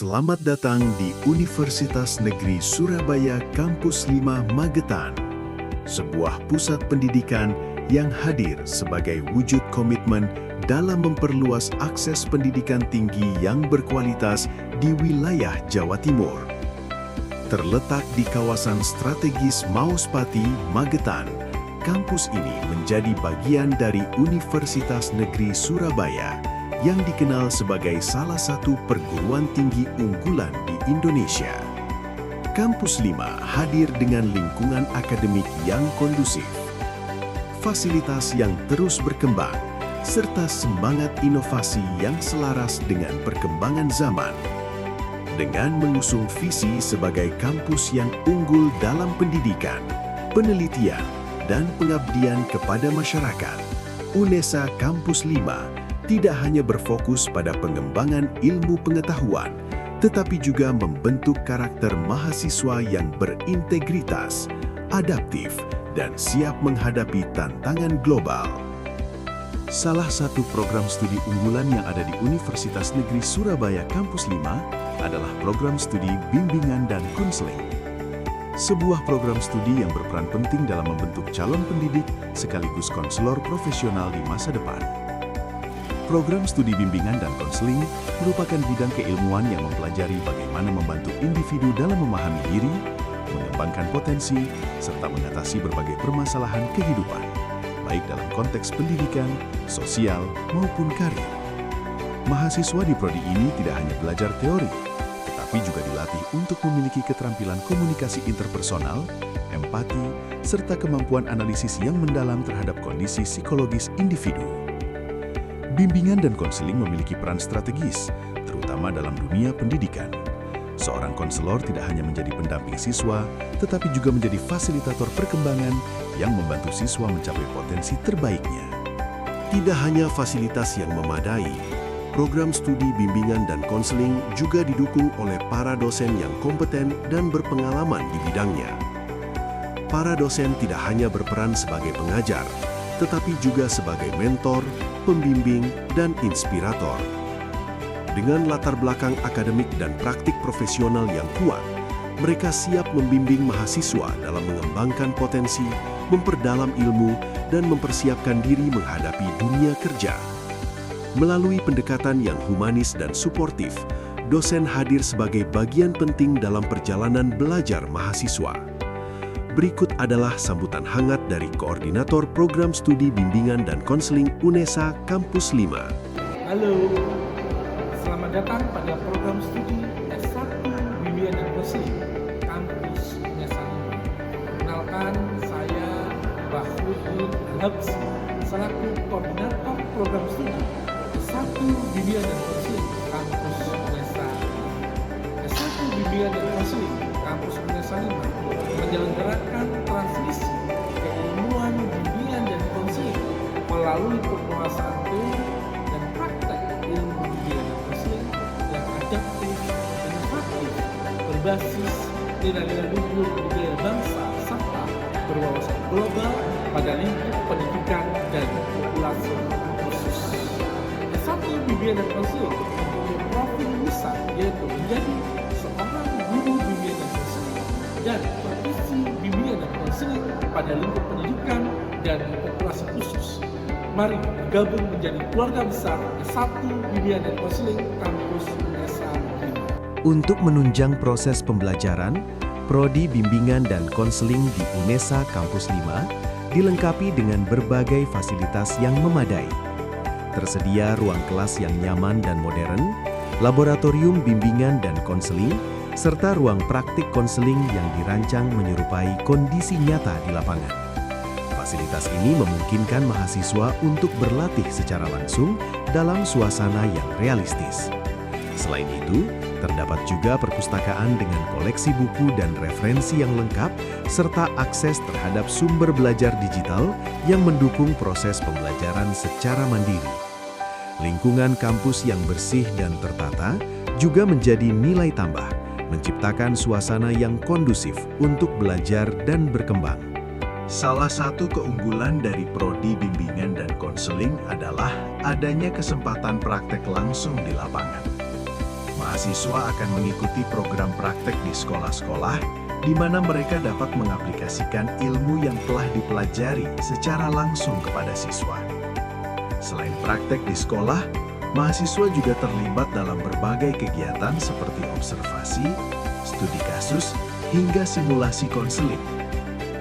Selamat datang di Universitas Negeri Surabaya Kampus 5 Magetan, sebuah pusat pendidikan yang hadir sebagai wujud komitmen dalam memperluas akses pendidikan tinggi yang berkualitas di wilayah Jawa Timur. Terletak di kawasan strategis Mauspati, Magetan, kampus ini menjadi bagian dari Universitas Negeri Surabaya yang dikenal sebagai salah satu perguruan tinggi unggulan di Indonesia. Kampus 5 hadir dengan lingkungan akademik yang kondusif, fasilitas yang terus berkembang, serta semangat inovasi yang selaras dengan perkembangan zaman. Dengan mengusung visi sebagai kampus yang unggul dalam pendidikan, penelitian, dan pengabdian kepada masyarakat, UNESA Kampus 5 tidak hanya berfokus pada pengembangan ilmu pengetahuan, tetapi juga membentuk karakter mahasiswa yang berintegritas, adaptif, dan siap menghadapi tantangan global. Salah satu program studi unggulan yang ada di Universitas Negeri Surabaya Kampus 5 adalah program studi bimbingan dan konseling. Sebuah program studi yang berperan penting dalam membentuk calon pendidik sekaligus konselor profesional di masa depan. Program studi bimbingan dan konseling merupakan bidang keilmuan yang mempelajari bagaimana membantu individu dalam memahami diri, mengembangkan potensi, serta mengatasi berbagai permasalahan kehidupan, baik dalam konteks pendidikan, sosial, maupun karir. Mahasiswa di prodi ini tidak hanya belajar teori, tetapi juga dilatih untuk memiliki keterampilan komunikasi interpersonal, empati, serta kemampuan analisis yang mendalam terhadap kondisi psikologis individu. Bimbingan dan konseling memiliki peran strategis, terutama dalam dunia pendidikan. Seorang konselor tidak hanya menjadi pendamping siswa, tetapi juga menjadi fasilitator perkembangan yang membantu siswa mencapai potensi terbaiknya. Tidak hanya fasilitas yang memadai, program studi bimbingan dan konseling juga didukung oleh para dosen yang kompeten dan berpengalaman di bidangnya. Para dosen tidak hanya berperan sebagai pengajar, tetapi juga sebagai mentor, pembimbing, dan inspirator. Dengan latar belakang akademik dan praktik profesional yang kuat, mereka siap membimbing mahasiswa dalam mengembangkan potensi, memperdalam ilmu, dan mempersiapkan diri menghadapi dunia kerja. Melalui pendekatan yang humanis dan suportif, dosen hadir sebagai bagian penting dalam perjalanan belajar mahasiswa. Berikut adalah sambutan hangat dari Koordinator Program Studi Bimbingan dan Konseling UNESA Kampus 5. Halo, selamat datang pada program studi S1 Bimbingan dan Konseling Kampus UNESA 5. Kenalkan, saya Bahrudin Al-Habsi, selaku Koordinator Program Studi S1 Bimbingan dan Konseling Kampus UNESA 5. S1 Bimbingan dan Konseling Kampus UNESA 5 menyelenggarakan transmisi keilmuan bimbingan dan konseling melalui penguasaan teori dan praktek ilmu bimbingan dan konseling yang adaptif, inovatif, berbasis nilai-nilai luhur budaya bangsa serta berwawasan global pada lingkup pendidikan dan populasi khusus. S1 bimbingan dan konseling mempunyai profil misal, yaitu menjadi seorang guru bimbingan dan konseling dan profesi bimbingan dan konseling pada lingkup pendidikan dan populasi khusus. Mari bergabung menjadi keluarga besar S1 Bimbingan dan Konseling Kampus UNESA 5. Untuk menunjang proses pembelajaran, Prodi Bimbingan dan Konseling di UNESA Kampus 5 dilengkapi dengan berbagai fasilitas yang memadai. Tersedia ruang kelas yang nyaman dan modern, laboratorium bimbingan dan konseling, serta ruang praktik konseling yang dirancang menyerupai kondisi nyata di lapangan. Fasilitas ini memungkinkan mahasiswa untuk berlatih secara langsung dalam suasana yang realistis. Selain itu, terdapat juga perpustakaan dengan koleksi buku dan referensi yang lengkap, serta akses terhadap sumber belajar digital yang mendukung proses pembelajaran secara mandiri. Lingkungan kampus yang bersih dan tertata juga menjadi nilai tambah, menciptakan suasana yang kondusif untuk belajar dan berkembang. Salah satu keunggulan dari Prodi Bimbingan dan Konseling adalah adanya kesempatan praktek langsung di lapangan. Mahasiswa akan mengikuti program praktek di sekolah-sekolah, di mana mereka dapat mengaplikasikan ilmu yang telah dipelajari secara langsung kepada siswa. Selain praktek di sekolah, mahasiswa juga terlibat dalam berbagai kegiatan seperti observasi, studi kasus, hingga simulasi konseling.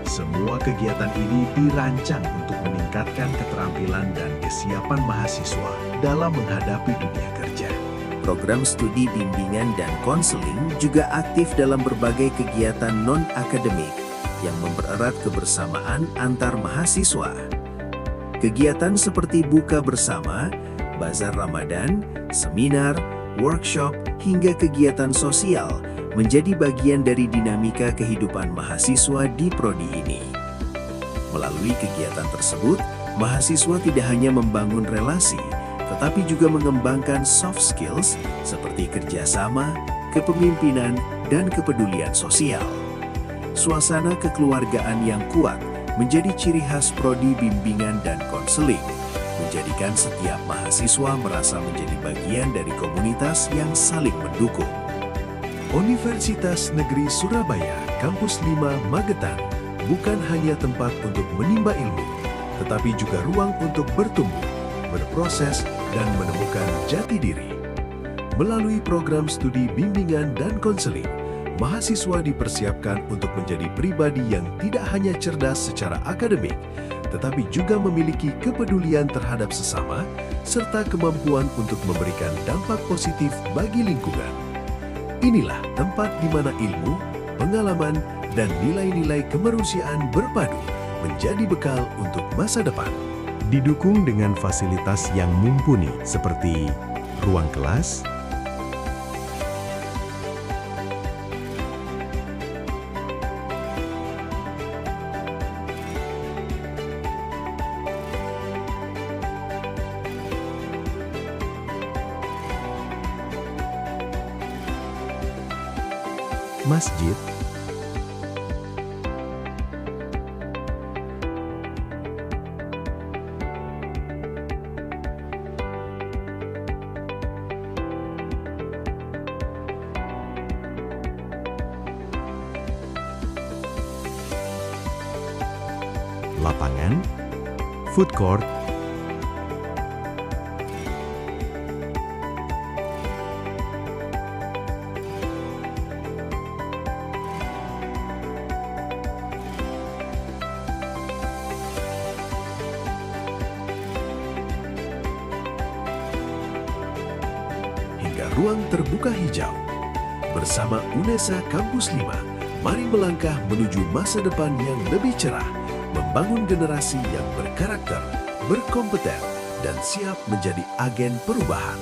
Semua kegiatan ini dirancang untuk meningkatkan keterampilan dan kesiapan mahasiswa dalam menghadapi dunia kerja. Program studi bimbingan dan konseling juga aktif dalam berbagai kegiatan non-akademik yang mempererat kebersamaan antar mahasiswa. Kegiatan seperti buka bersama, bazar Ramadan, seminar, workshop, hingga kegiatan sosial menjadi bagian dari dinamika kehidupan mahasiswa di prodi ini. Melalui kegiatan tersebut, mahasiswa tidak hanya membangun relasi, tetapi juga mengembangkan soft skills seperti kerjasama, kepemimpinan, dan kepedulian sosial. Suasana kekeluargaan yang kuat menjadi ciri khas prodi bimbingan dan konseling, menjadikan setiap mahasiswa merasa menjadi bagian dari komunitas yang saling mendukung. Universitas Negeri Surabaya Kampus 5 Magetan bukan hanya tempat untuk menimba ilmu, tetapi juga ruang untuk bertumbuh, berproses, dan menemukan jati diri. Melalui program studi bimbingan dan konseling, mahasiswa dipersiapkan untuk menjadi pribadi yang tidak hanya cerdas secara akademik, tetapi juga memiliki kepedulian terhadap sesama, serta kemampuan untuk memberikan dampak positif bagi lingkungan. Inilah tempat di mana ilmu, pengalaman, dan nilai-nilai kemanusiaan berpadu menjadi bekal untuk masa depan. Didukung dengan fasilitas yang mumpuni seperti ruang kelas, masjid, lapangan, food court, hingga ruang terbuka hijau. Bersama UNESA Kampus 5, mari melangkah menuju masa depan yang lebih cerah, membangun generasi yang berkarakter, berkompeten, dan siap menjadi agen perubahan.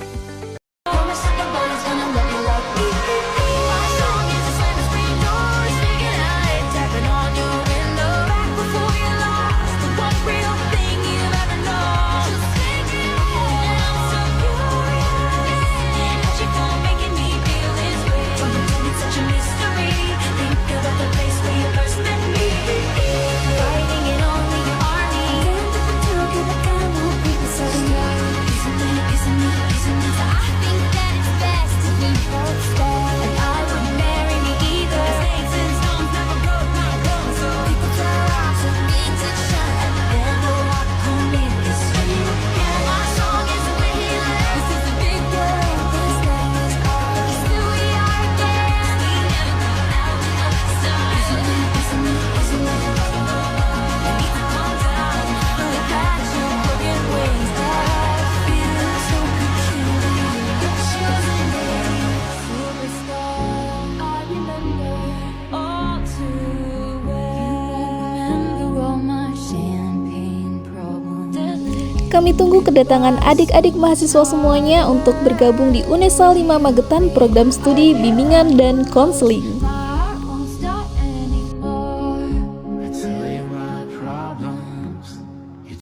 Kami tunggu kedatangan adik-adik mahasiswa semuanya untuk bergabung di UNESA 5 Magetan program studi bimbingan dan konseling.